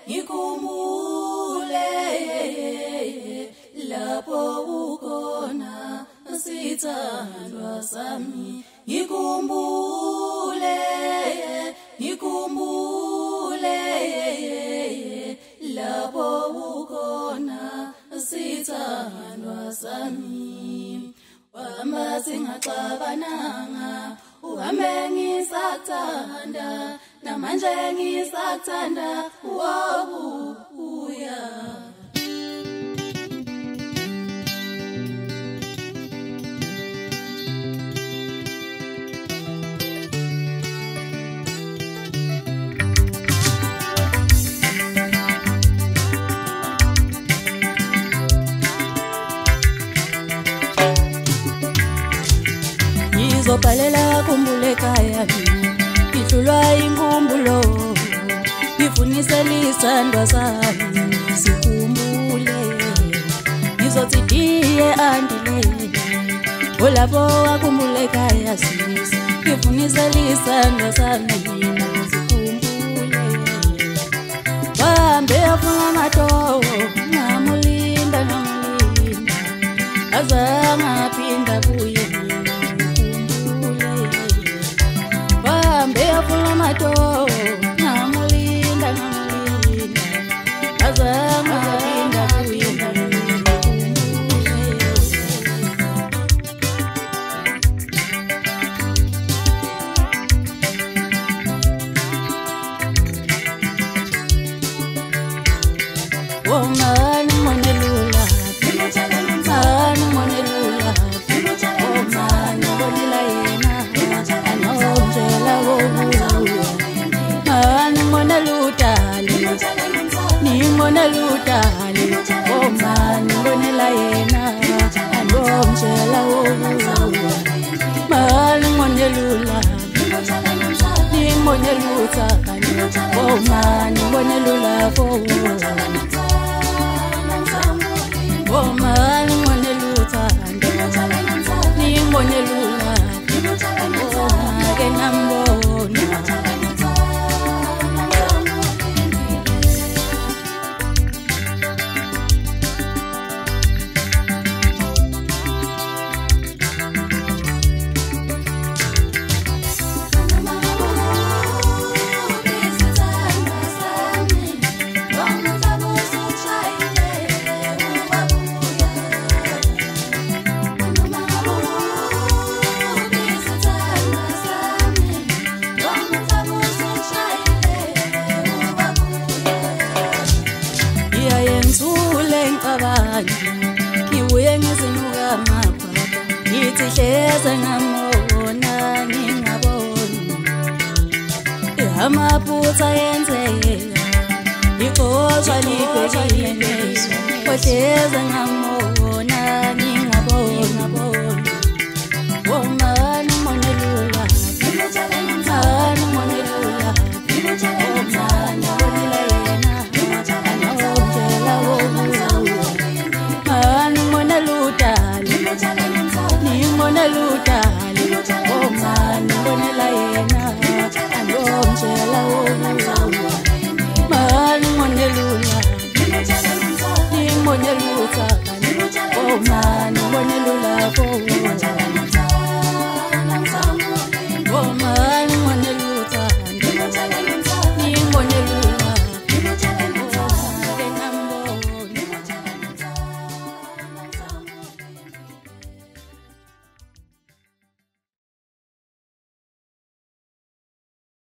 ngikhumbule lapho ukhona sithandwa sami ngikhumbule lapho ukhona sithandwa sami wama singaxabananga uhambe ngisathanda namanje ngisathanda wabuya ngizobhalela khumbule ekhaya ngihlulwa inkumbulo ngifunisela isandwa sami sikhumbule ngizothi diye andile olapho wakhumbule ekhaya sisi ngifunisela isandwa sami sikhumbule bahambe afuna amatoho ngamulinda azangaphinda buye Beafula mato namulinda azama linda kuinda Woman monelula man monelula woman bonila yena Nimona lutali oh man ngonela yena angomtshela wobuwa man ngonelula nimonelutha oh man ngonelula for oh man ngonelutha nimonelula oh ke nambona Ngibuye ngizinuka mapha ngithi hleze ngamona ngingaboni amaphutha yenzeka ikhohlwa libhekile ohleze ngamona ngingaboni womani monelula mani monelula womani bonila yena angomtshela wobuwa Nimona lutali oh man ngonela yena angomtshela wobuwa man ngonelula nimonelutha oh man ngonelula for oh man ngonelutha